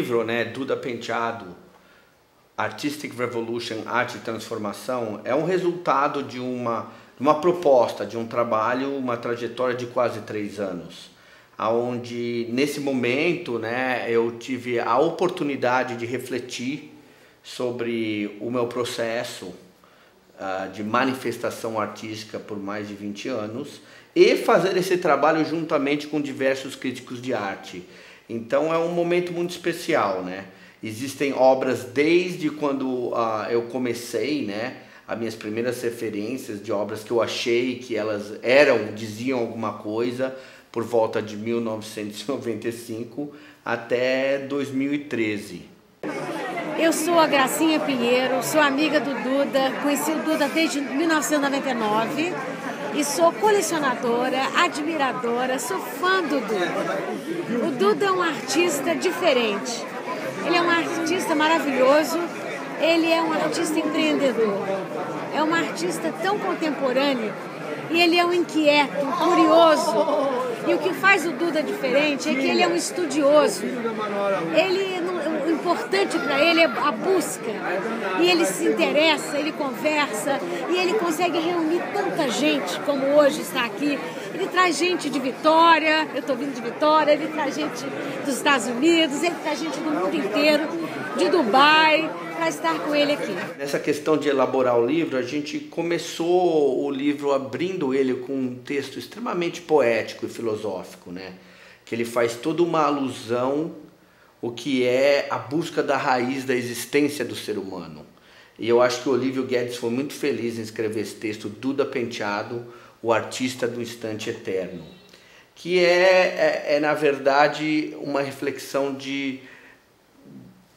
livro, né, Duda Penteado, Artistic Revolution, Arte e Transformação, é um resultado de uma proposta, de um trabalho, uma trajetória de quase 3 anos, onde nesse momento, né, eu tive a oportunidade de refletir sobre o meu processo de manifestação artística por mais de 20 anos e fazer esse trabalho juntamente com diversos críticos de arte. Então é um momento muito especial, né? Existem obras desde quando eu comecei, né? As minhas primeiras referências de obras que eu achei que elas diziam alguma coisa por volta de 1995 até 2013. Eu sou a Gracinha Pinheiro, sou amiga do Duda, conheci o Duda desde 1999 e sou colecionadora, admiradora, sou fã do Duda. O Duda é um artista diferente, ele é um artista maravilhoso, ele é um artista empreendedor, é um artista tão contemporâneo e ele é um inquieto, um curioso. E o que faz o Duda diferente é que ele é um estudioso. O importante para ele é a busca. E ele se interessa, ele conversa e ele consegue reunir tanta gente como hoje está aqui. Ele traz gente de Vitória, eu estou vindo de Vitória, ele traz gente dos Estados Unidos, ele traz gente do mundo inteiro, de Dubai, para estar com ele aqui. Nessa questão de elaborar o livro, a gente começou o livro abrindo ele com um texto extremamente poético e filosófico, né? Que ele faz toda uma alusão ao que é a busca da raiz da existência do ser humano. E eu acho que o Olívio Guedes foi muito feliz em escrever esse texto, Duda Penteado, o artista do instante eterno, que na verdade uma reflexão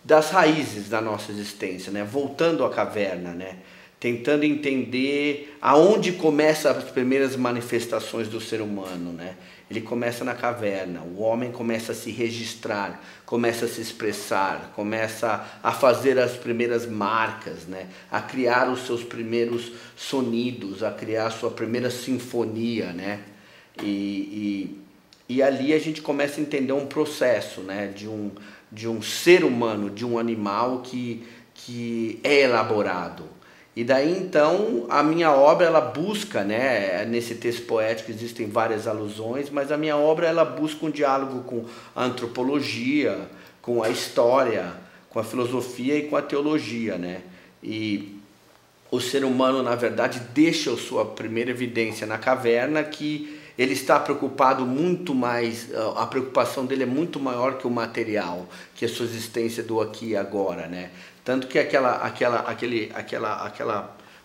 das raízes da nossa existência, né? Voltando à caverna, né? Tentando entender aonde começam as primeiras manifestações do ser humano, né? Ele começa na caverna, o homem começa a se registrar, começa a se expressar, começa a fazer as primeiras marcas, né? A criar os seus primeiros sonidos, a criar a sua primeira sinfonia, né? E ali a gente começa a entender um processo, né? De um ser humano, de um animal que é elaborado. E daí então a minha obra ela busca, né, nesse texto poético existem várias alusões, mas a minha obra ela busca um diálogo com a antropologia, com a história, com a filosofia e com a teologia, né? E o ser humano na verdade deixa a sua primeira evidência na caverna, que ele está preocupado muito mais, a preocupação dele é muito maior que o material, que a sua existência do aqui e agora, né? Tanto que aquela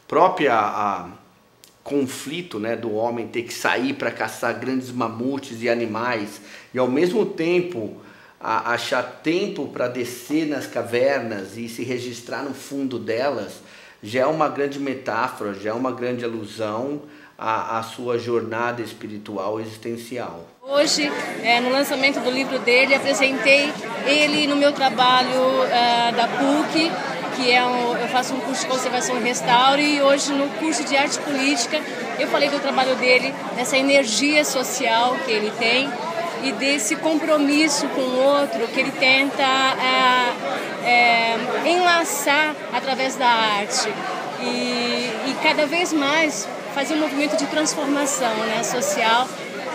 própria conflito, né, do homem ter que sair para caçar grandes mamutes e animais e ao mesmo tempo achar tempo para descer nas cavernas e se registrar no fundo delas, já é uma grande metáfora, já é uma grande alusão à sua jornada espiritual existencial. Hoje, no lançamento do livro dele, apresentei ele no meu trabalho da PUC, que eu faço um curso de conservação e restauro, e hoje no curso de arte política eu falei do trabalho dele, dessa energia social que ele tem e desse compromisso com o outro que ele tenta enlaçar através da arte e cada vez mais fazer um movimento de transformação, né, social,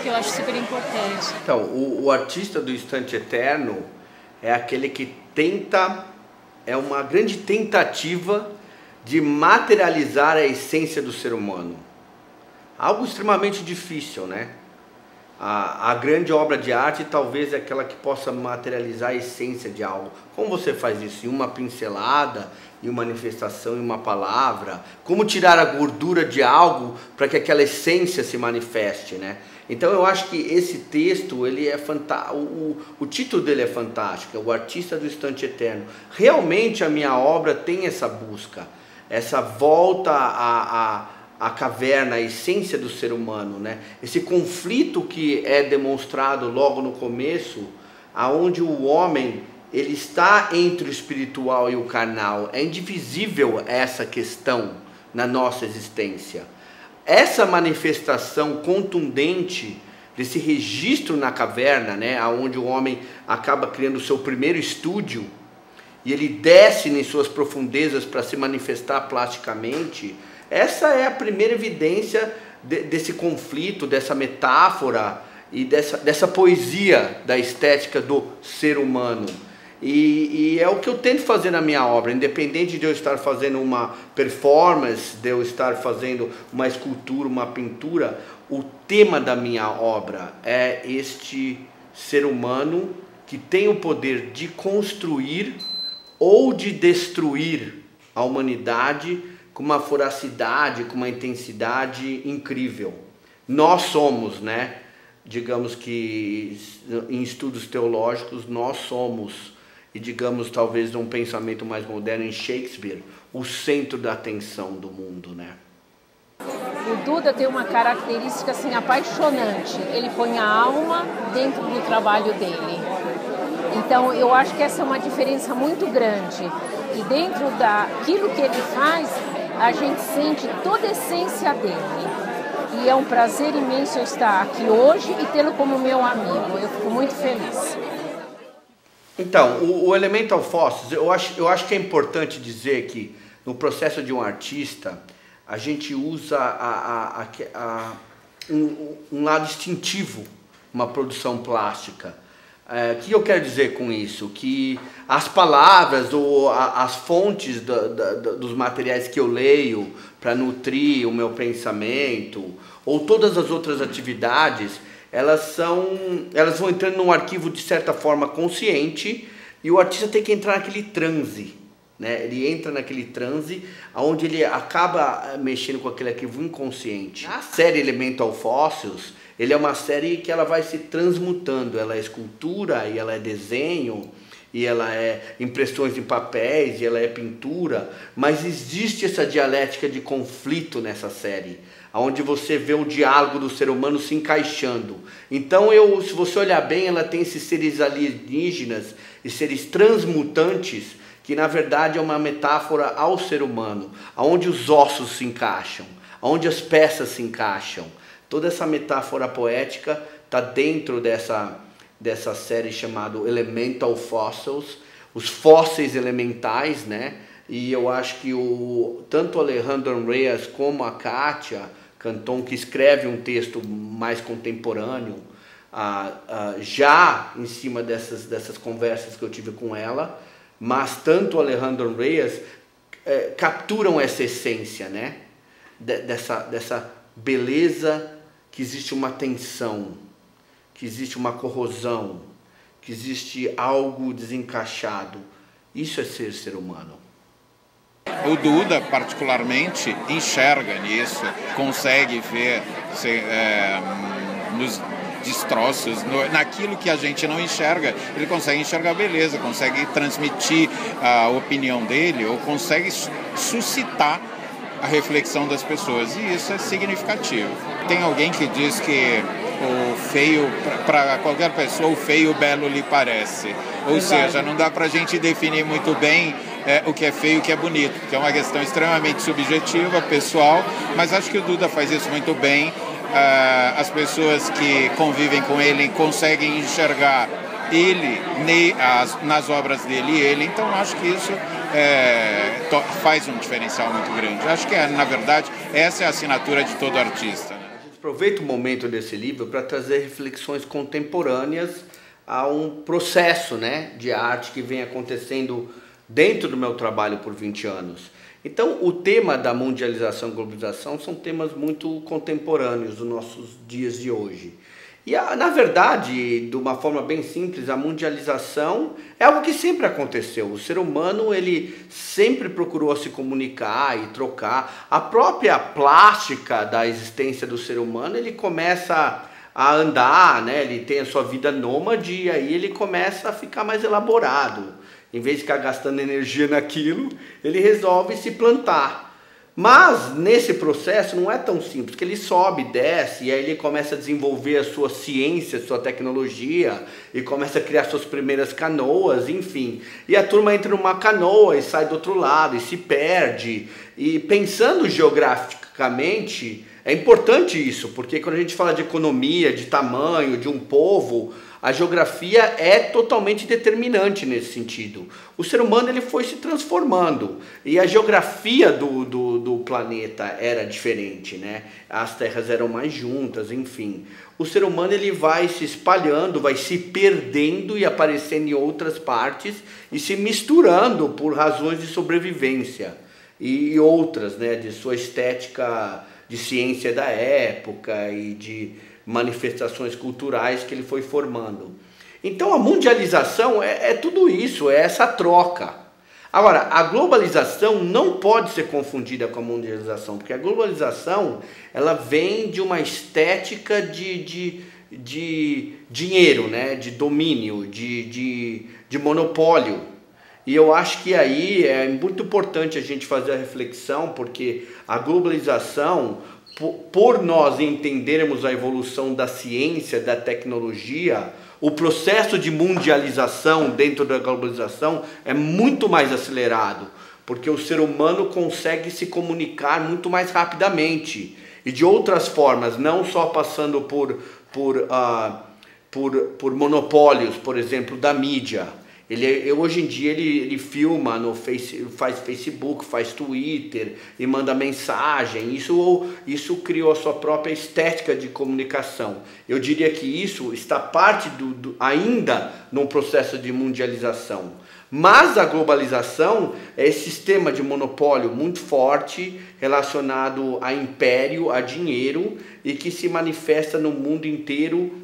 que eu acho super importante. Então, o artista do instante eterno é aquele que é uma grande tentativa de materializar a essência do ser humano. Algo extremamente difícil, né? A grande obra de arte talvez é aquela que possa materializar a essência de algo. Como você faz isso? Em uma pincelada, em uma manifestação, em uma palavra? Como tirar a gordura de algo para que aquela essência se manifeste, né? Então eu acho que esse texto, ele é fantástico, o título dele é fantástico, é o artista do instante eterno. Realmente a minha obra tem essa busca, essa volta à caverna, a essência do ser humano, né? Esse conflito que é demonstrado logo no começo, aonde o homem ele está entre o espiritual e o carnal. É indivisível essa questão na nossa existência. Essa manifestação contundente desse registro na caverna, né, onde o homem acaba criando o seu primeiro estúdio, e ele desce em suas profundezas para se manifestar plasticamente, essa é a primeira evidência desse conflito, dessa metáfora e dessa poesia da estética do ser humano. E é o que eu tento fazer na minha obra, independente de eu estar fazendo uma performance, de eu estar fazendo uma escultura, uma pintura, o tema da minha obra é este ser humano que tem o poder de construir ou de destruir a humanidade com uma voracidade, com uma intensidade incrível. Nós somos, né? Digamos que em estudos teológicos nós somos, e digamos talvez num pensamento mais moderno em Shakespeare, o centro da atenção do mundo, né? O Duda tem uma característica assim apaixonante. Ele põe a alma dentro do trabalho dele. Então eu acho que essa é uma diferença muito grande. E dentro daquilo que ele faz, a gente sente toda a essência dele. E é um prazer imenso eu estar aqui hoje e tê-lo como meu amigo. Eu fico muito feliz. Então, o Elemental Fossils, eu acho que é importante dizer que no processo de um artista, a gente usa um lado instintivo, uma produção plástica. O que eu quero dizer com isso? Que as palavras ou as fontes dos materiais que eu leio para nutrir o meu pensamento, ou todas as outras atividades, elas vão entrando num arquivo de certa forma consciente, e o artista tem que entrar naquele transe, né? Ele entra naquele transe onde ele acaba mexendo com aquele arquivo inconsciente. A série Elemental Fossils, ele é uma série que ela vai se transmutando, ela é escultura, e ela é desenho, e ela é impressões em papéis, e ela é pintura, mas existe essa dialética de conflito nessa série, onde você vê o diálogo do ser humano se encaixando. Então, se você olhar bem, ela tem esses seres alienígenas e seres transmutantes, que na verdade é uma metáfora ao ser humano, onde os ossos se encaixam, onde as peças se encaixam. Toda essa metáfora poética está dentro dessa série chamada Elemental Fossils, os fósseis elementais, né? E eu acho que tanto o Alejandro Reyes como a Kátia Canton, que escreve um texto mais contemporâneo, já em cima dessas conversas que eu tive com ela, mas tanto o Alejandro Reyes capturam essa essência, né? Dessa beleza, que existe uma tensão, que existe uma corrosão, que existe algo desencaixado. Isso é ser humano. O Duda, particularmente, enxerga nisso, consegue ver nos destroços, naquilo que a gente não enxerga, ele consegue enxergar beleza, consegue transmitir a opinião dele, ou consegue suscitar a reflexão das pessoas, e isso é significativo. Tem alguém que diz que o feio, para qualquer pessoa, o feio belo lhe parece. Ou seja, não dá para a gente definir muito bem o que é feio e o que é bonito, que é uma questão extremamente subjetiva, pessoal, mas acho que o Duda faz isso muito bem. As pessoas que convivem com ele conseguem enxergar ele nas obras dele e ele, então acho que isso faz um diferencial muito grande. Acho que, na verdade, essa é a assinatura de todo artista. Aproveito o momento desse livro para trazer reflexões contemporâneas a um processo, né, de arte que vem acontecendo dentro do meu trabalho por 20 anos. Então, o tema da mundialização e globalização são temas muito contemporâneos dos nossos dias de hoje. E, na verdade, de uma forma bem simples, a mundialização é algo que sempre aconteceu. O ser humano, ele sempre procurou se comunicar e trocar. A própria plástica da existência do ser humano, ele começa a andar, né? Ele tem a sua vida nômade, e aí ele começa a ficar mais elaborado. Em vez de ficar gastando energia naquilo, ele resolve se plantar. Mas nesse processo não é tão simples, porque ele sobe, desce, e aí ele começa a desenvolver a sua ciência, a sua tecnologia, e começa a criar suas primeiras canoas, enfim. E a turma entra numa canoa e sai do outro lado, e se perde. E pensando geograficamente, É importante isso, porque quando a gente fala de economia, de tamanho, de um povo, a geografia é totalmente determinante nesse sentido. O ser humano ele foi se transformando e a geografia do planeta era diferente, né? As terras eram mais juntas, enfim. O ser humano ele vai se espalhando, vai se perdendo e aparecendo em outras partes e se misturando por razões de sobrevivência e outras, né? De sua estética de ciência da época e de manifestações culturais que ele foi formando. Então a mundialização é tudo isso, é essa troca. Agora, a globalização não pode ser confundida com a mundialização, porque a globalização ela vem de uma estética de dinheiro, né? De domínio, de monopólio. E eu acho que aí é muito importante a gente fazer a reflexão, porque a globalização, por nós entendermos a evolução da ciência, da tecnologia, o processo de mundialização dentro da globalização é muito mais acelerado, porque o ser humano consegue se comunicar muito mais rapidamente e de outras formas, não só passando por monopólios, por exemplo, da mídia. Hoje em dia ele filma, faz Facebook, faz Twitter e manda mensagem. Isso criou a sua própria estética de comunicação. Eu diria que isso está parte ainda num processo de mundialização. Mas a globalização é esse sistema de monopólio muito forte relacionado a império, a dinheiro e que se manifesta no mundo inteiro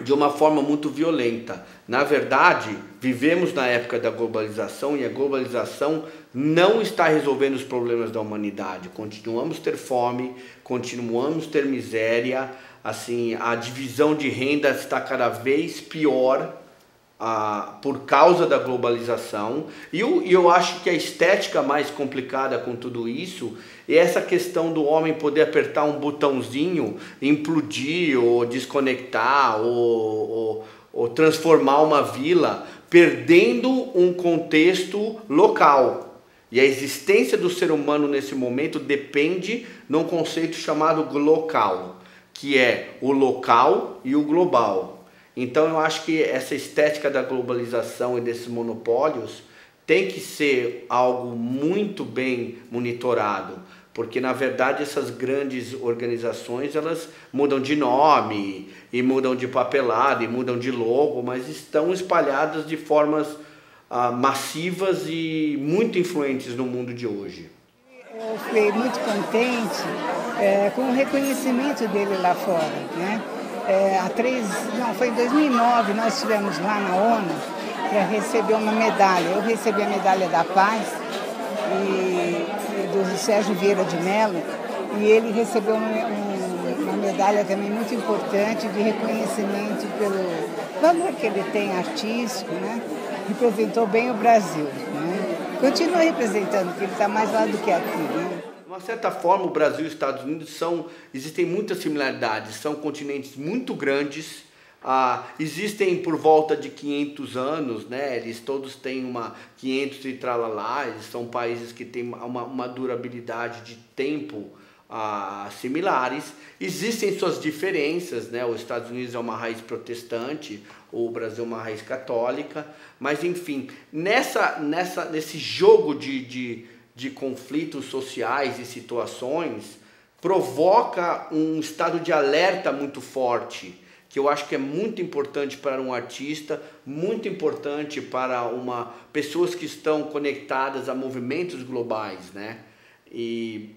de uma forma muito violenta. Na verdade, vivemos na época da globalização e a globalização não está resolvendo os problemas da humanidade. Continuamos a ter fome, continuamos a ter miséria, assim, a divisão de renda está cada vez pior por causa da globalização. E eu acho que a estética mais complicada com tudo isso é essa questão do homem poder apertar um botãozinho, implodir ou desconectar ou transformar uma vila, perdendo um contexto local. E a existência do ser humano nesse momento depende de um conceito chamado local, que é o local e o global. Então eu acho que essa estética da globalização e desses monopólios tem que ser algo muito bem monitorado, porque na verdade essas grandes organizações elas mudam de nome e mudam de papelada e mudam de logo, mas estão espalhadas de formas massivas e muito influentes no mundo de hoje. Eu fiquei muito contente com o reconhecimento dele lá fora, né? Foi em 2009, nós estivemos lá na ONU para receber uma medalha. Eu recebi a medalha da Paz do Sérgio Vieira de Mello, e ele recebeu uma medalha também muito importante de reconhecimento pelo valor que ele tem artístico, né? Representou bem o Brasil, né? Continua representando, porque ele está mais lá do que aqui, né? De uma certa forma, o Brasil e os Estados Unidos existem muitas similaridades, são continentes muito grandes, existem por volta de 500 anos, né? Eles todos têm 500 e tralalá, eles são países que têm uma durabilidade de tempo similares. Existem suas diferenças, né? Os Estados Unidos é uma raiz protestante, o Brasil é uma raiz católica, mas enfim, nesse jogo de conflitos sociais e situações, provoca um estado de alerta muito forte, que eu acho que é muito importante para um artista, muito importante para pessoas que estão conectadas a movimentos globais, né? E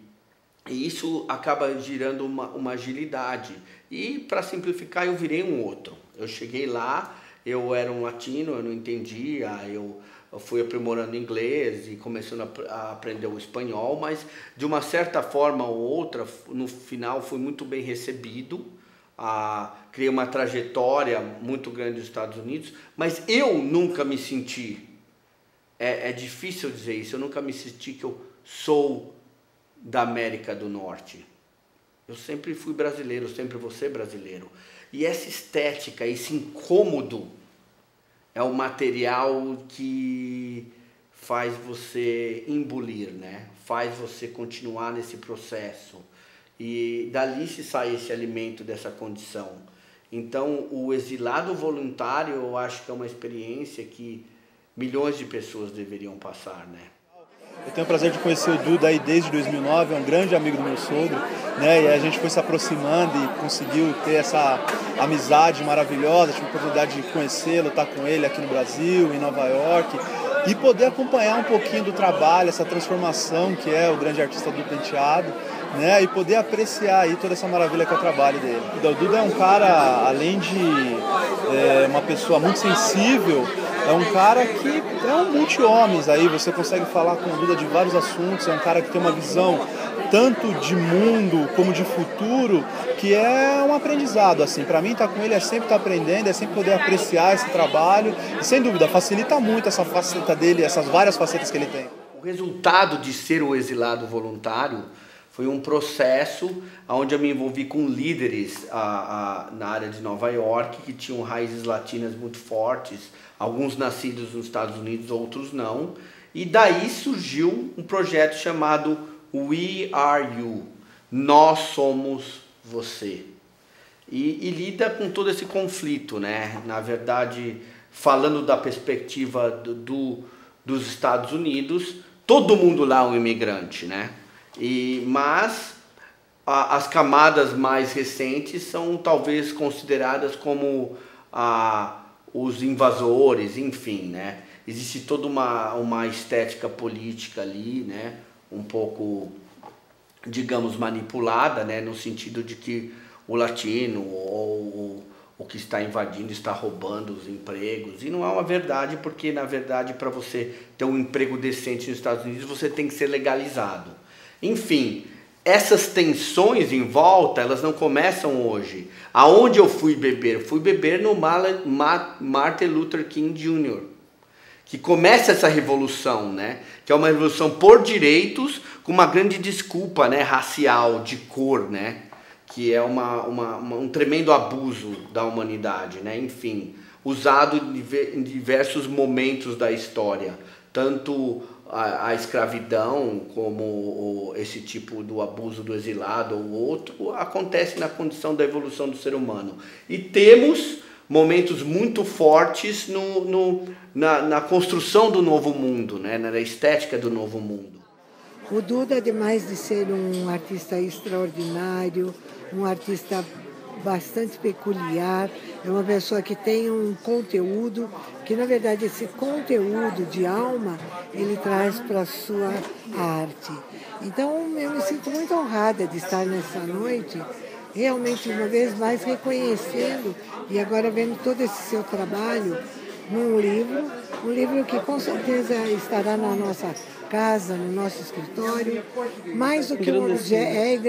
isso acaba gerando uma agilidade. E, para simplificar, eu virei um outro. Eu cheguei lá, eu era um latino, eu não entendia, eu fui aprimorando inglês e começando a aprender o espanhol, mas de uma certa forma ou outra, no final fui muito bem recebido, criei uma trajetória muito grande nos Estados Unidos, mas eu nunca me senti, é difícil dizer isso, eu nunca me senti que eu sou da América do Norte. Eu sempre fui brasileiro, eu sempre vou ser brasileiro. E essa estética, esse incômodo, é o material que faz você engolir, né? Faz você continuar nesse processo. E dali se sai esse alimento dessa condição. Então, o exilado voluntário, eu acho que é uma experiência que milhões de pessoas deveriam passar, né? Eu tenho o prazer de conhecer o Duda aí desde 2009, é um grande amigo do meu sogro, né? E a gente foi se aproximando e conseguiu ter essa amizade maravilhosa, tive a oportunidade de conhecê-lo, estar com ele aqui no Brasil, em Nova York, e poder acompanhar um pouquinho do trabalho, essa transformação que é o grande artista do Penteado, né? E poder apreciar aí toda essa maravilha que é o trabalho dele. O Duda é um cara, além de uma pessoa muito sensível, é um cara que é um multi-homens aí, você consegue falar com o Duda de vários assuntos, é um cara que tem uma visão tanto de mundo como de futuro, que é um aprendizado, assim, para mim estar com ele é sempre estar aprendendo, é sempre poder apreciar esse trabalho, e sem dúvida, facilita muito essa faceta dele, essas várias facetas que ele tem. O resultado de ser o exilado voluntário foi um processo onde eu me envolvi com líderes na área de Nova York, que tinham raízes latinas muito fortes, alguns nascidos nos Estados Unidos, outros não. E daí surgiu um projeto chamado We Are You, Nós Somos Você. E lida com todo esse conflito, né? Na verdade, falando da perspectiva dos Estados Unidos, todo mundo lá é um imigrante, né? Mas as camadas mais recentes são talvez consideradas como os invasores, enfim, né? Existe toda uma estética política ali, né? Um pouco, digamos, manipulada, né? No sentido de que o latino ou o que está invadindo está roubando os empregos. E não é uma verdade, porque na verdade para você ter um emprego decente nos Estados Unidos você tem que ser legalizado. Enfim, essas tensões em volta, elas não começam hoje. Aonde eu fui beber? Eu fui beber no Martin Luther King Jr., que começa essa revolução, né? Que é uma revolução por direitos, com uma grande desculpa, né? Racial, de cor, né? Que é um tremendo abuso da humanidade, né? Enfim, usado em diversos momentos da história, tanto a escravidão como esse tipo do abuso do exilado ou outro, acontece na condição da evolução do ser humano. E temos momentos muito fortes na construção do novo mundo, né? Na estética do novo mundo. O Duda, ademais de ser um artista extraordinário, um artista bastante peculiar, é uma pessoa que tem um conteúdo, que na verdade esse conteúdo de alma ele traz para a sua arte. Então eu me sinto muito honrada de estar nessa noite, realmente uma vez mais reconhecendo e agora vendo todo esse seu trabalho num livro, um livro que com certeza estará na nossa casa, no nosso escritório, mais do que um objeto,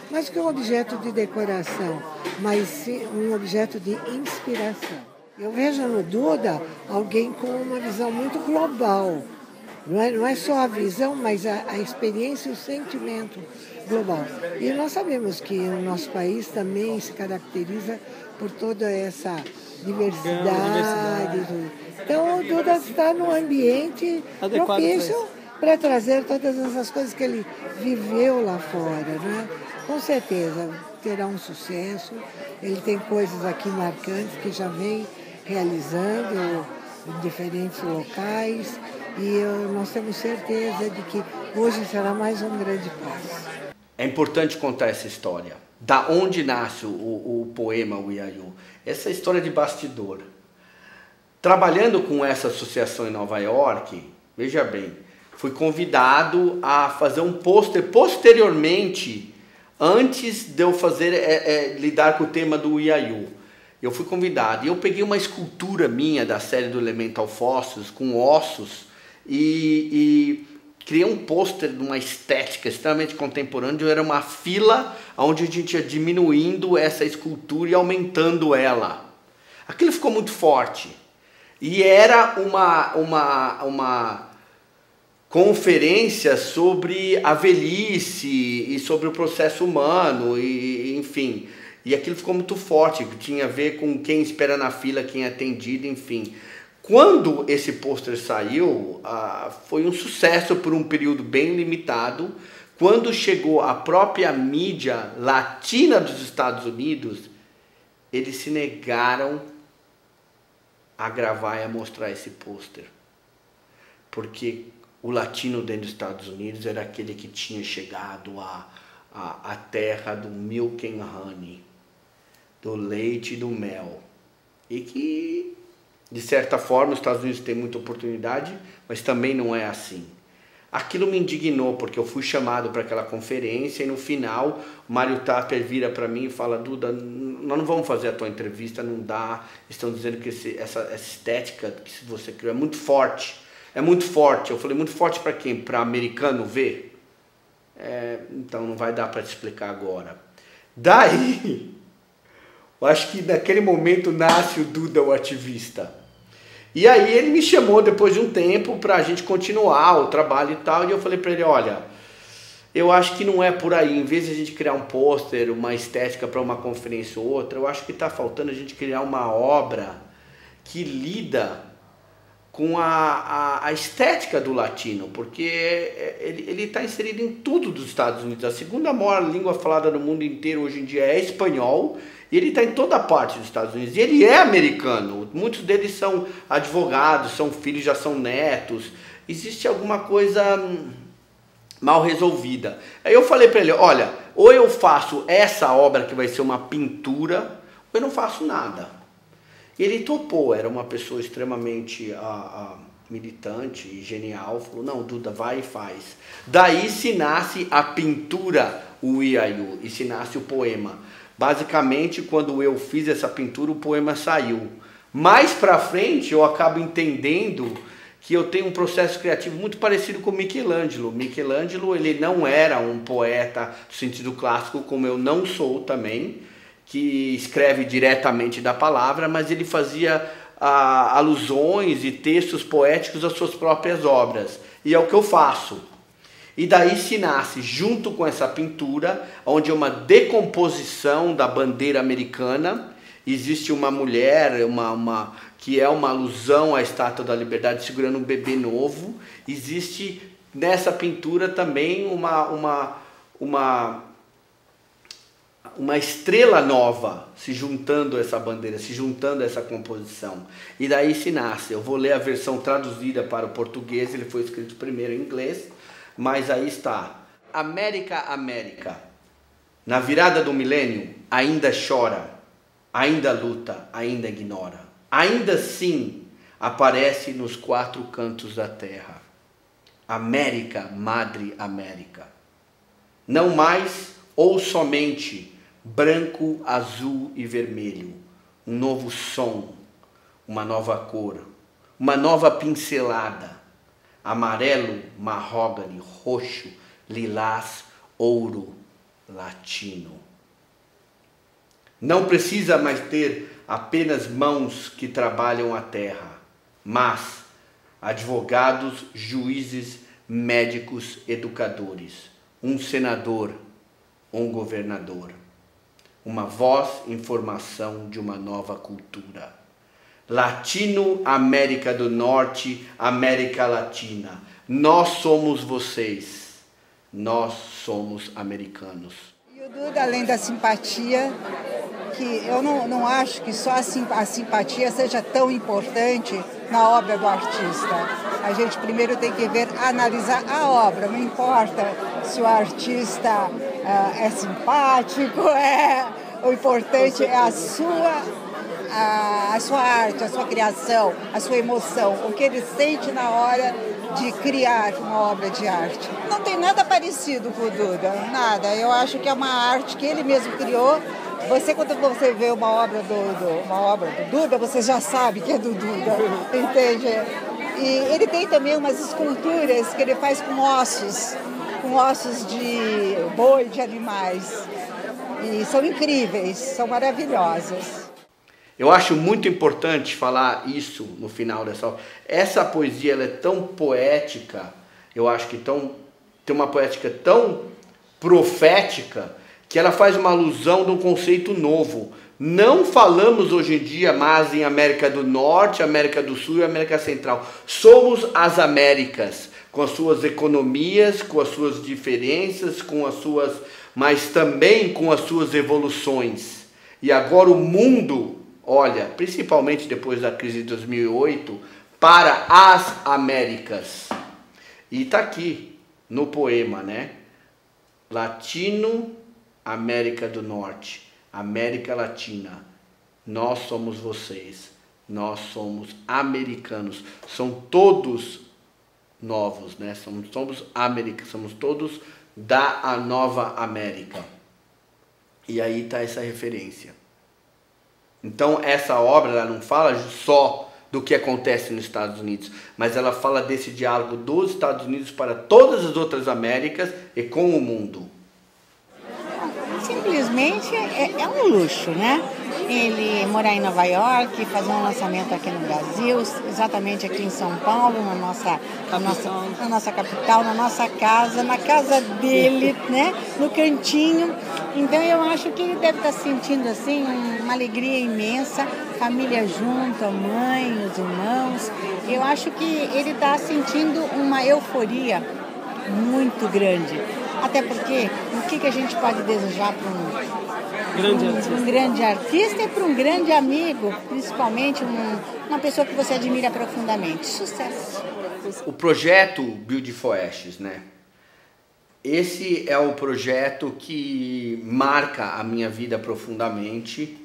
mais do que um objeto de decoração, mas sim um objeto de inspiração. Eu vejo no Duda alguém com uma visão muito global. Não é só a visão, mas a experiência e o sentimento global. E nós sabemos que o nosso país também se caracteriza por toda essa diversidade. Então o Duda está num ambiente propício para trazer todas essas coisas que ele viveu lá fora, né? Com certeza terá um sucesso. Ele tem coisas aqui marcantes que já vem realizando em diferentes locais e nós temos certeza de que hoje será mais um grande passo. É importante contar essa história. Da onde nasce o poema We Are You? Essa história de bastidor. Trabalhando com essa associação em Nova York, veja bem, fui convidado a fazer um pôster posteriormente, antes de eu lidar com o tema do We Are You. Eu fui convidado e eu peguei uma escultura minha da série do Elemental Fossils com ossos e criei um pôster de uma estética extremamente contemporânea. Era uma fila onde a gente ia diminuindo essa escultura e aumentando ela. Aquilo ficou muito forte. E era uma conferência sobre a velhice e sobre o processo humano, e enfim. E aquilo ficou muito forte, que tinha a ver com quem espera na fila, quem é atendido, enfim. Quando esse pôster saiu, foi um sucesso por um período bem limitado, Quando chegou a própria mídia latina dos Estados Unidos, eles se negaram a gravar e a mostrar esse pôster. Porque o latino dentro dos Estados Unidos era aquele que tinha chegado à terra do milk and honey, do leite e do mel. E que, de certa forma, os Estados Unidos têm muita oportunidade, mas também não é assim. Aquilo me indignou, porque eu fui chamado para aquela conferência e no final o Mário Tapper vira para mim e fala: Duda, nós não vamos fazer a tua entrevista, não dá. Estão dizendo que essa estética que você criou é muito forte. É muito forte. Eu falei: muito forte para quem? Para americano ver? Então não vai dar para te explicar agora. Daí, eu acho que naquele momento nasce o Duda, o ativista. E aí ele me chamou depois de um tempo para a gente continuar o trabalho e tal, e eu falei para ele: olha, eu acho que não é por aí, em vez de a gente criar um pôster, uma estética para uma conferência ou outra, eu acho que está faltando a gente criar uma obra que lida com a estética do latino, porque ele está inserido em tudo dos Estados Unidos. A segunda maior língua falada no mundo inteiro hoje em dia é espanhol, e ele está em toda parte dos Estados Unidos. E ele é americano. Muitos deles são advogados, são filhos, já são netos. Existe alguma coisa mal resolvida. Aí eu falei para ele: olha, ou eu faço essa obra que vai ser uma pintura, ou eu não faço nada. E ele topou. Era uma pessoa extremamente militante e genial. Falou: não, Duda, vai e faz. Daí se nasce a pintura, o Iaiu, e se nasce o poema. Basicamente, quando eu fiz essa pintura, o poema saiu. Mais pra frente, eu acabo entendendo que eu tenho um processo criativo muito parecido com Michelangelo. Michelangelo, ele não era um poeta no sentido clássico, como eu não sou também, que escreve diretamente da palavra, mas ele fazia alusões e textos poéticos às suas próprias obras. E é o que eu faço. E daí se nasce, junto com essa pintura, onde é uma decomposição da bandeira americana. Existe uma mulher, que é uma alusão à Estátua da Liberdade segurando um bebê novo. Existe nessa pintura também uma estrela nova se juntando a essa bandeira, se juntando a essa composição. E daí se nasce. Eu vou ler a versão traduzida para o português, ele foi escrito primeiro em inglês. Mas aí está: América, América, na virada do milênio, ainda chora, ainda luta, ainda ignora. Ainda assim aparece nos quatro cantos da terra. América, Madre América. Não mais ou somente branco, azul e vermelho. Um novo som, uma nova cor, uma nova pincelada. Amarelo, marrógane, roxo, lilás, ouro, latino. Não precisa mais ter apenas mãos que trabalham a terra, mas advogados, juízes, médicos, educadores, um senador, um governador, uma voz em formação de uma nova cultura. Latino, América do Norte, América Latina. Nós somos vocês. Nós somos americanos. E o Duda, além da simpatia, que eu não acho que só a simpatia seja tão importante na obra do artista. A gente primeiro tem que analisar a obra. Não importa se o artista é simpático, o importante é a sua arte, a sua criação, a sua emoção, o que ele sente na hora de criar uma obra de arte. Não tem nada parecido com o Duda, nada. Eu acho que é uma arte que ele mesmo criou. Quando você vê uma obra do Duda, você já sabe que é do Duda, entende? E ele tem também umas esculturas que ele faz com ossos de boi, de animais. E são incríveis, são maravilhosas. Eu acho muito importante falar isso no final dessa obra. Essa poesia ela é tão poética, eu acho que tem uma poética tão profética, que ela faz uma alusão de um conceito novo. Não falamos hoje em dia mais em América do Norte, América do Sul e América Central. Somos as Américas, com as suas economias, com as suas diferenças, mas também com as suas evoluções. E agora o mundo olha, principalmente depois da crise de 2008, para as Américas. E está aqui no poema, né? Latino, América do Norte, América Latina, nós somos vocês, nós somos americanos, são todos novos, né? Somos América, somos todos da Nova América. E aí está essa referência. Então essa obra ela não fala só do que acontece nos Estados Unidos, mas ela fala desse diálogo dos Estados Unidos para todas as outras Américas e com o mundo. Simplesmente é um luxo, né? Ele morar em Nova York, fazer um lançamento aqui no Brasil, exatamente aqui em São Paulo, na nossa capital, na nossa casa, na casa dele, né? No cantinho. Então eu acho que ele deve estar sentindo assim uma alegria imensa, família junto, a mãe, os irmãos. Eu acho que ele está sentindo uma euforia muito grande. Até porque, o que a gente pode desejar para um grande artista e para um grande amigo, principalmente uma pessoa que você admira profundamente? Sucesso! O projeto Beautiful Ashes, né? Esse é o projeto que marca a minha vida profundamente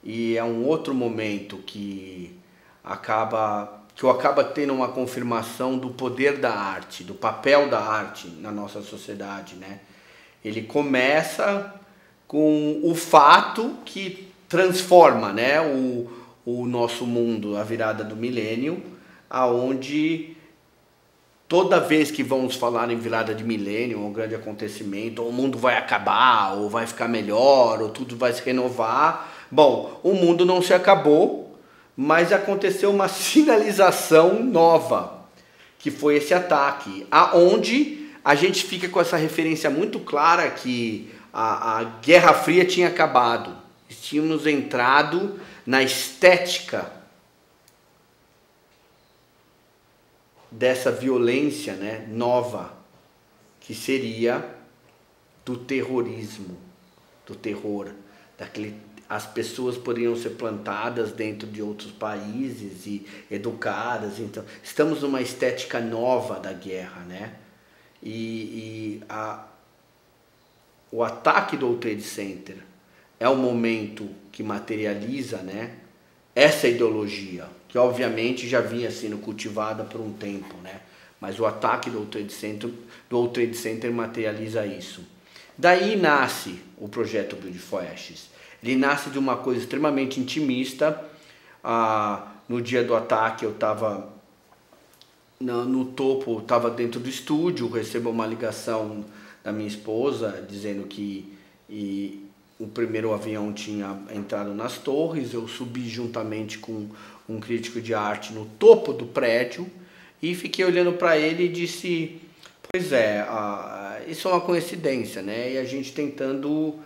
e é um outro momento que eu acabo tendo uma confirmação do poder da arte, do papel da arte na nossa sociedade, né? Ele começa com o fato que transforma, né, o nosso mundo, a virada do milênio, aonde toda vez que vamos falar em virada de milênio, um grande acontecimento, ou o mundo vai acabar, ou vai ficar melhor, ou tudo vai se renovar. Bom, o mundo não se acabou, mas aconteceu uma sinalização nova, que foi esse ataque, aonde a gente fica com essa referência muito clara que a Guerra Fria tinha acabado. Tínhamos entrado na estética dessa violência, né, nova, que seria do terrorismo, do terror, as pessoas poderiam ser plantadas dentro de outros países e educadas. Então, estamos numa estética nova da guerra, né? O ataque do World Trade Center é o momento que materializa, né, essa ideologia, que obviamente já vinha sendo cultivada por um tempo, né? Mas o ataque do World Trade Center materializa isso. Daí nasce o projeto Beautiful Ashes. Ele nasce de uma coisa extremamente intimista. No dia do ataque eu estava no topo, estava dentro do estúdio, recebo uma ligação da minha esposa dizendo que o primeiro avião tinha entrado nas torres. Eu subi juntamente com um crítico de arte no topo do prédio e fiquei olhando para ele e disse, pois é, isso é uma coincidência, né? E a gente tentando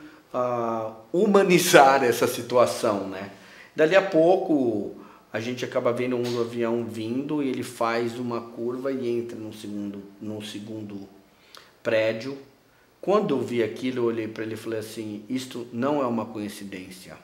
humanizar essa situação, né? Dali a pouco a gente acaba vendo um avião vindo e ele faz uma curva e entra no segundo prédio. Quando eu vi aquilo, eu olhei para ele e falei assim, isto não é uma coincidência.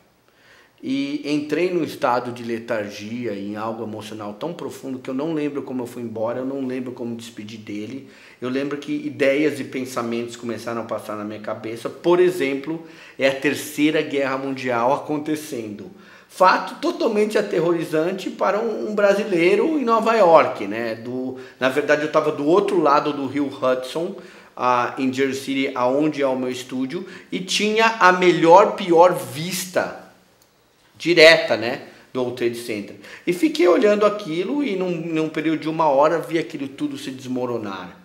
E entrei num estado de letargia, em algo emocional tão profundo que eu não lembro como eu fui embora, eu não lembro como despedir dele. Eu lembro que ideias e pensamentos começaram a passar na minha cabeça. Por exemplo, é a Terceira Guerra Mundial acontecendo. Fato totalmente aterrorizante para um brasileiro em Nova York, né? Na verdade, eu estava do outro lado do rio Hudson, em Jersey City, aonde é o meu estúdio, e tinha a pior vista direta, né, do World Trade Center. E fiquei olhando aquilo e num período de 1 hora vi aquilo tudo se desmoronar.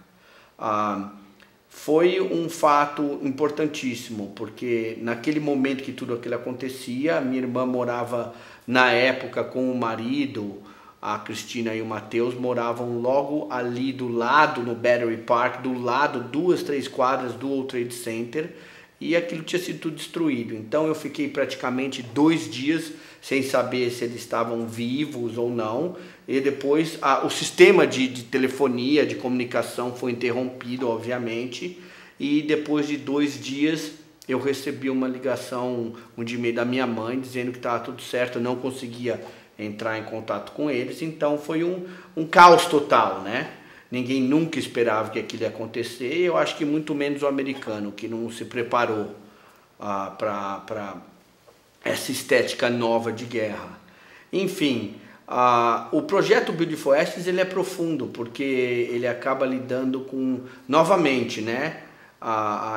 Foi um fato importantíssimo, porque naquele momento que tudo aquilo acontecia, minha irmã morava na época com o marido, a Cristina e o Matheus moravam logo ali do lado, no Battery Park, do lado, 2, 3 quadras do World Trade Center, e aquilo tinha sido tudo destruído. Então eu fiquei praticamente 2 dias sem saber se eles estavam vivos ou não, e depois o sistema de telefonia, de comunicação foi interrompido, obviamente, e depois de 2 dias eu recebi uma ligação, um e-mail da minha mãe dizendo que estava tudo certo, eu não conseguia entrar em contato com eles, então foi um caos total, né? Ninguém nunca esperava que aquilo ia acontecer, e eu acho que muito menos o americano, que não se preparou para essa estética nova de guerra. Enfim, o projeto Beautiful Ashes, ele é profundo, porque ele acaba lidando com, novamente, né,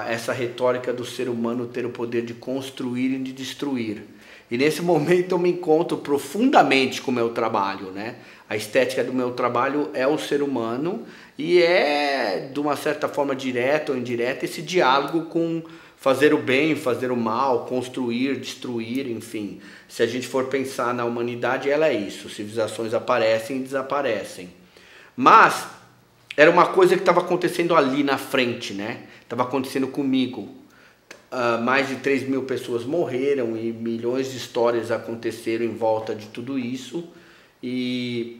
essa retórica do ser humano ter o poder de construir e de destruir. E nesse momento eu me encontro profundamente com o meu trabalho, né? A estética do meu trabalho é o ser humano e é, de uma certa forma, direta ou indireta, esse diálogo com fazer o bem, fazer o mal, construir, destruir, enfim. Se a gente for pensar na humanidade, ela é isso. Civilizações aparecem e desaparecem. Mas era uma coisa que estava acontecendo ali na frente, né? Estava acontecendo comigo. Mais de 3 mil pessoas morreram e milhões de histórias aconteceram em volta de tudo isso, e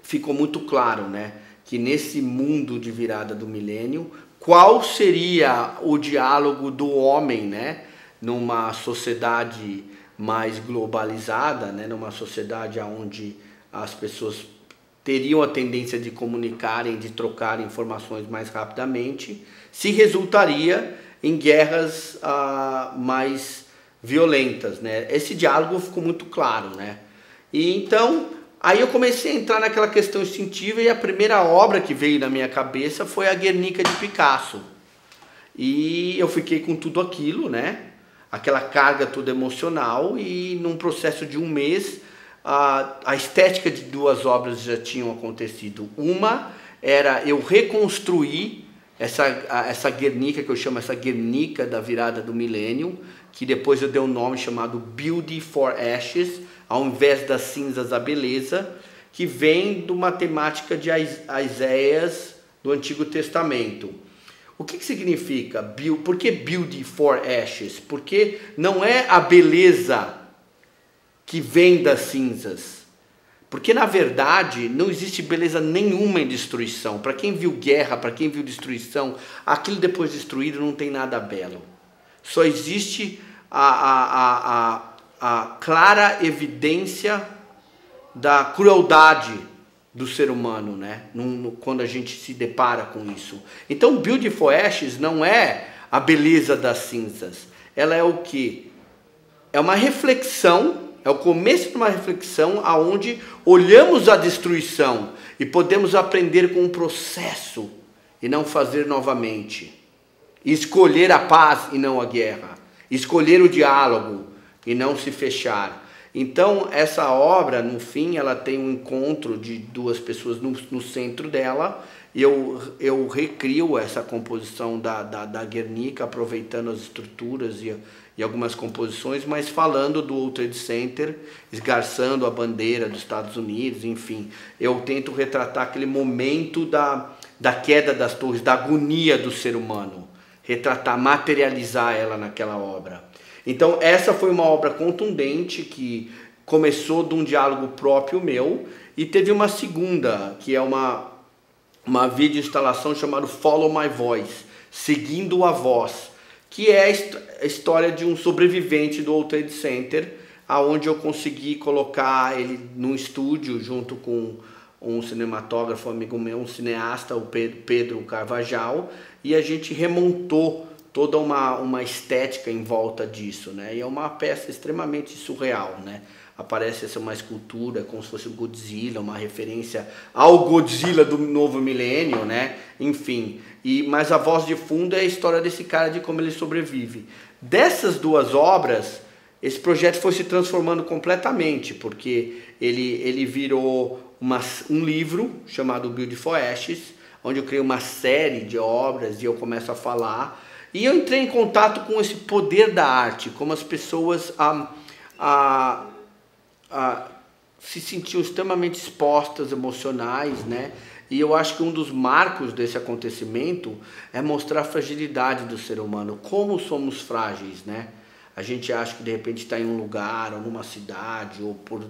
ficou muito claro, né, que nesse mundo de virada do milênio, qual seria o diálogo do homem, né, numa sociedade mais globalizada, né, numa sociedade onde as pessoas teriam a tendência de comunicarem, de trocar informações mais rapidamente, se resultaria em guerras mais violentas, né? Esse diálogo ficou muito claro, né? E então, aí eu comecei a entrar naquela questão instintiva, e a primeira obra que veio na minha cabeça foi a Guernica de Picasso. E eu fiquei com tudo aquilo, né? Aquela carga toda emocional, e num processo de 1 mês, a estética de 2 obras já tinham acontecido. Uma era eu reconstruir essa Guernica, que eu chamo essa Guernica da virada do milênio, que depois eu dei um nome chamado Beauty for Ashes, ao invés das cinzas a beleza, que vem de uma temática de Isaías do Antigo Testamento. O que significa? Por que Beauty for Ashes? Porque não é a beleza que vem das cinzas. Porque, na verdade, não existe beleza nenhuma em destruição. Para quem viu guerra, para quem viu destruição, aquilo depois destruído não tem nada belo. Só existe a clara evidência da crueldade do ser humano, né? Quando a gente se depara com isso. Então, Beautiful Ashes não é a beleza das cinzas. Ela é o quê? É uma reflexão. É o começo de uma reflexão aonde olhamos a destruição e podemos aprender com o processo e não fazer novamente. Escolher a paz e não a guerra. Escolher o diálogo e não se fechar. Então, essa obra, no fim, ela tem um encontro de 2 pessoas no centro dela. Eu recrio essa composição da Guernica, aproveitando as estruturas e algumas composições, mas falando do World Trade Center, esgarçando a bandeira dos Estados Unidos, enfim. Eu tento retratar aquele momento da queda das torres, da agonia do ser humano. Retratar, materializar ela naquela obra. Então, essa foi uma obra contundente que começou de um diálogo próprio meu, e teve uma segunda, que é uma videoinstalação chamada Follow My Voice, Seguindo a Voz, que é a história de um sobrevivente do World Trade Center, aonde eu consegui colocar ele num estúdio junto com um cinematógrafo amigo meu, um cineasta, o Pedro Carvajal, e a gente remontou toda uma estética em volta disso, né? E é uma peça extremamente surreal, né? Aparece essa uma escultura como se fosse o Godzilla, uma referência ao Godzilla do novo milênio, né? Enfim, mas a voz de fundo é a história desse cara, de como ele sobrevive. Dessas 2 obras, esse projeto foi se transformando completamente, porque ele virou um livro chamado Beautiful Ashes, onde eu criei uma série de obras e eu começo a falar. E eu entrei em contato com esse poder da arte, como as pessoas se sentiam extremamente expostas, emocionais, né? E eu acho que um dos marcos desse acontecimento é mostrar a fragilidade do ser humano, como somos frágeis, né? A gente acha que de repente está em um lugar, ou numa cidade, ou por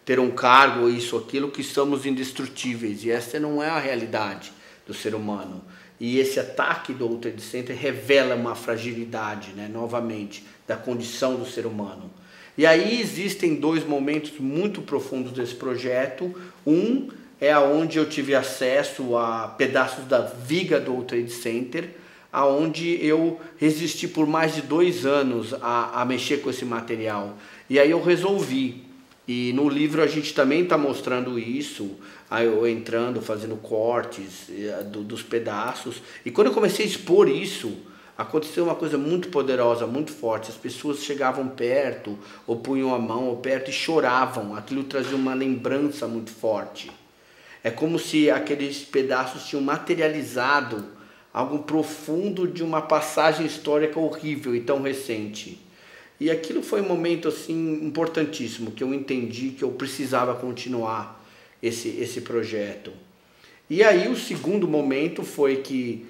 ter um cargo, ou isso, aquilo, que somos indestrutíveis. E essa não é a realidade do ser humano. E esse ataque do World Trade Center revela uma fragilidade, né, novamente, da condição do ser humano. E aí existem dois momentos muito profundos desse projeto. Um é onde eu tive acesso a pedaços da viga do World Trade Center, aonde eu resisti por mais de 2 anos a mexer com esse material. E aí eu resolvi. E no livro a gente também está mostrando isso, aí eu entrando, fazendo cortes dos pedaços. E quando eu comecei a expor isso, aconteceu uma coisa muito poderosa, muito forte. As pessoas chegavam perto, ou punham a mão ou perto e choravam. Aquilo trazia uma lembrança muito forte. É como se aqueles pedaços tinham materializado algo profundo de uma passagem histórica horrível e tão recente. E aquilo foi um momento assim importantíssimo, que eu entendi que eu precisava continuar esse projeto. E aí o segundo momento foi que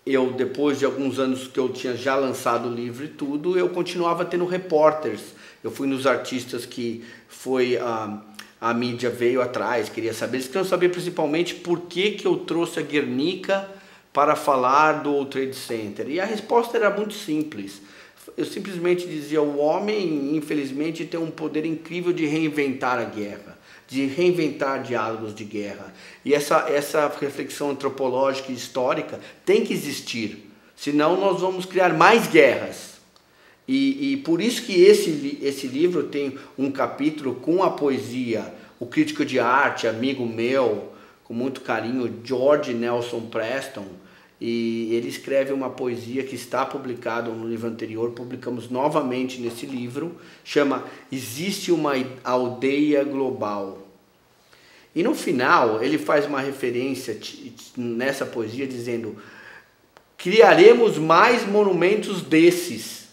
eu, depois de alguns anos que eu tinha já lançado o livro e tudo, eu continuava tendo repórteres. Eu fui nos artistas que a mídia veio atrás, queria saber. Eles queriam saber principalmente por que eu trouxe a Guernica para falar do World Trade Center. E a resposta era muito simples. Eu simplesmente dizia, o homem, infelizmente, tem um poder incrível de reinventar a guerra, de reinventar diálogos de guerra. E essa reflexão antropológica e histórica tem que existir, senão nós vamos criar mais guerras. E por isso que esse livro tem um capítulo com a poesia, o crítico de arte, amigo meu, com muito carinho, George Nelson Preston, e ele escreve uma poesia que está publicada no livro anterior, publicamos novamente nesse livro, chama Existe uma Aldeia Global. E no final ele faz uma referência nessa poesia dizendo, criaremos mais monumentos desses,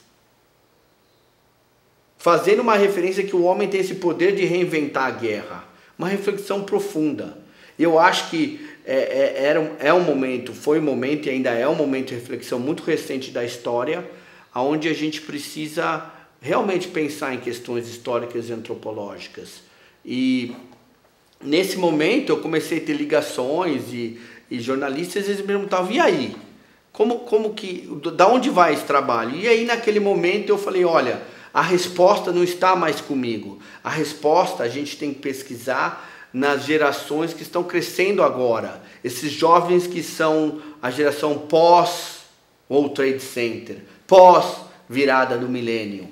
fazendo uma referência que o homem tem esse poder de reinventar a guerra. Uma reflexão profunda. Eu acho que foi um momento e ainda é um momento de reflexão muito recente da história, onde a gente precisa realmente pensar em questões históricas e antropológicas. E nesse momento eu comecei a ter ligações e jornalistas eles me perguntavam, e aí? Da onde vai esse trabalho? E aí naquele momento eu falei, olha, a resposta não está mais comigo. A resposta a gente tem que pesquisar nas gerações que estão crescendo agora. Esses jovens que são a geração pós-World Trade Center, pós-virada do milênio.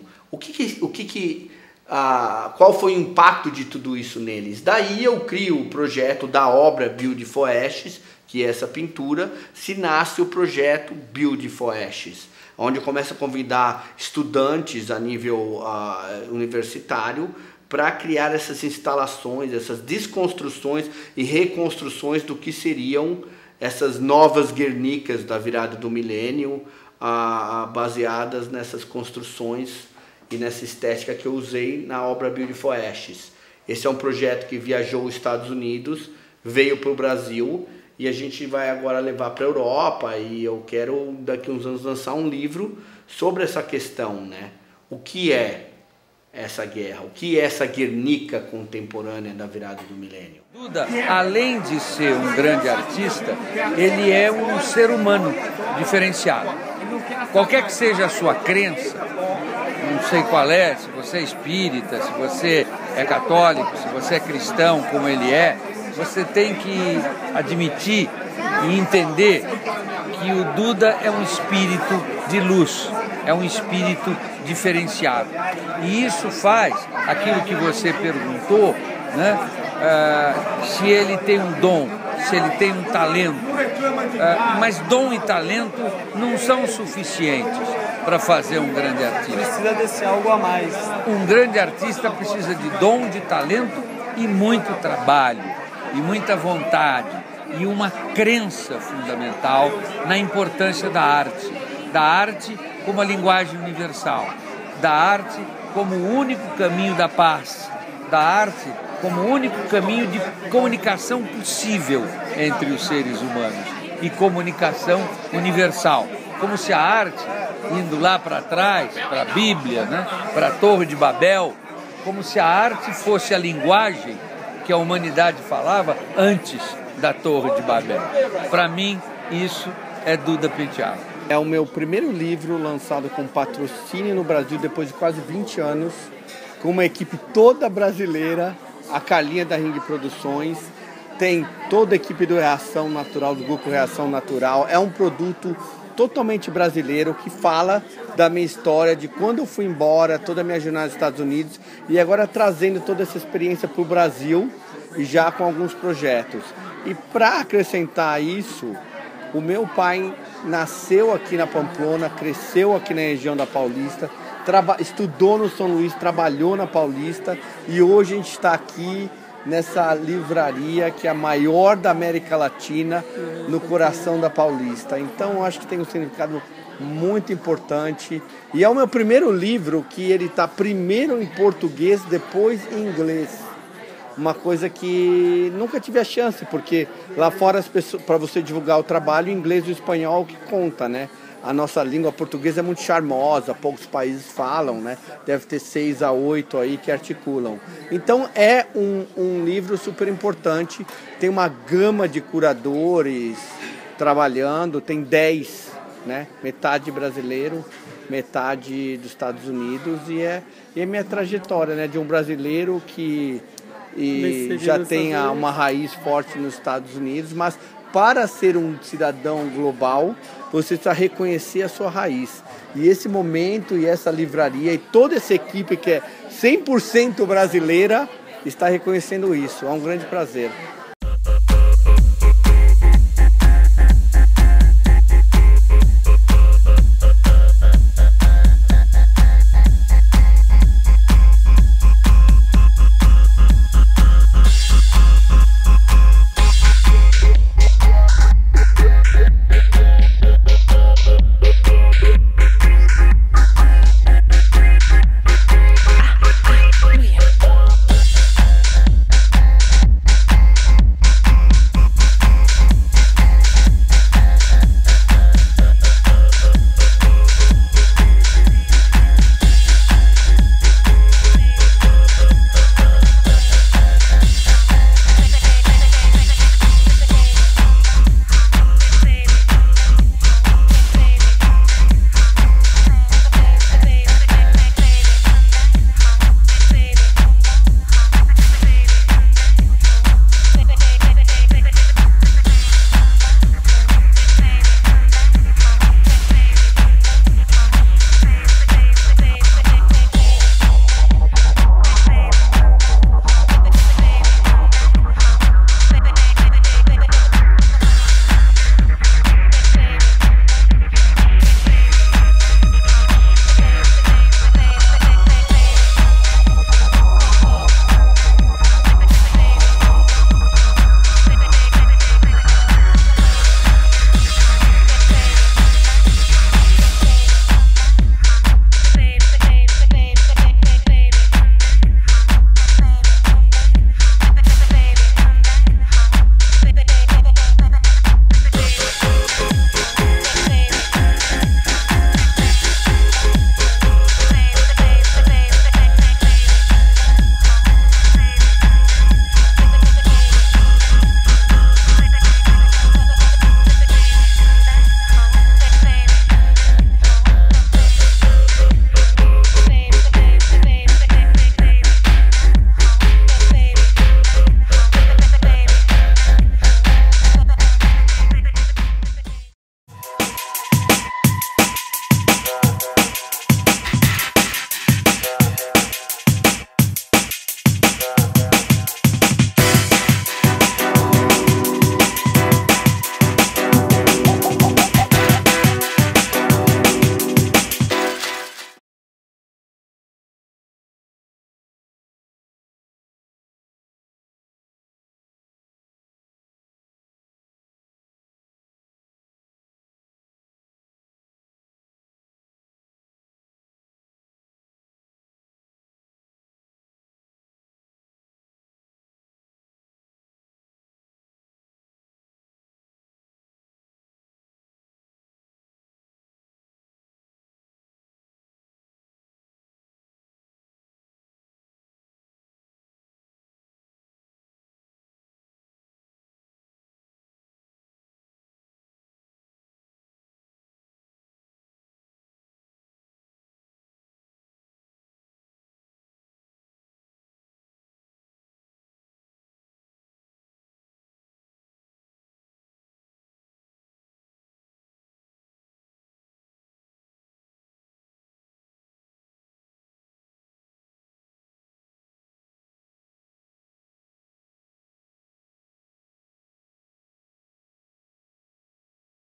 Qual foi o impacto de tudo isso neles? Daí eu crio o projeto da obra Beautiful Ashes, que é essa pintura, se nasce o projeto Beautiful Ashes, onde eu começo a convidar estudantes a nível universitário para criar essas instalações, essas desconstruções e reconstruções do que seriam essas novas Guernicas da virada do milênio, baseadas nessas construções e nessa estética que eu usei na obra Beautiful Ashes. Esse é um projeto que viajou os Estados Unidos, veio para o Brasil e a gente vai agora levar para a Europa, e eu quero daqui a uns anos lançar um livro sobre essa questão, né? O que é essa guerra? O que é essa Guernica contemporânea da virada do milênio? Duda, além de ser um grande artista, ele é um ser humano diferenciado. Qualquer que seja a sua crença, não sei qual é, se você é espírita, se você é católico, se você é cristão, como ele é, você tem que admitir e entender que o Duda é um espírito de luz, é um espírito diferenciado. E isso faz aquilo que você perguntou, né? Se ele tem um dom, se ele tem um talento. Mas dom e talento não são suficientes para fazer um grande artista. Precisa desse algo a mais. Um grande artista precisa de dom, de talento e muito trabalho, e muita vontade, e uma crença fundamental na importância da arte como a linguagem universal, da arte como o único caminho da paz, da arte como o único caminho de comunicação possível entre os seres humanos e comunicação universal. Como se a arte, indo lá para trás, para a Bíblia, né, para a Torre de Babel, como se a arte fosse a linguagem que a humanidade falava antes da Torre de Babel. Para mim, isso é Duda Penteado. É o meu primeiro livro lançado com patrocínio no Brasil depois de quase 20 anos, com uma equipe toda brasileira, a Carlinha da Ring Produções, tem toda a equipe do Reação Natural, do Grupo Reação Natural. É um produto totalmente brasileiro que fala da minha história, de quando eu fui embora, toda a minha jornada nos Estados Unidos e agora trazendo toda essa experiência para o Brasil e já com alguns projetos. E para acrescentar isso, o meu pai nasceu aqui na Pamplona, cresceu aqui na região da Paulista, estudou no São Luís, trabalhou na Paulista e hoje a gente está aqui nessa livraria que é a maior da América Latina, no coração da Paulista. Então eu acho que tem um significado muito importante e é o meu primeiro livro que ele está primeiro em português, depois em inglês. Uma coisa que nunca tive a chance, porque lá fora as pessoas, para você divulgar o trabalho, o inglês e o espanhol que conta, né? A nossa língua portuguesa é muito charmosa, poucos países falam, né? Deve ter 6 a 8 aí que articulam. Então é um livro super importante, tem uma gama de curadores trabalhando, tem 10, né? Metade brasileiro, metade dos Estados Unidos e é minha trajetória, né? De um brasileiro que já tem uma raiz forte nos Estados Unidos, mas para ser um cidadão global, você precisa reconhecer a sua raiz. E esse momento e essa livraria e toda essa equipe que é 100% brasileira está reconhecendo isso. É um grande prazer.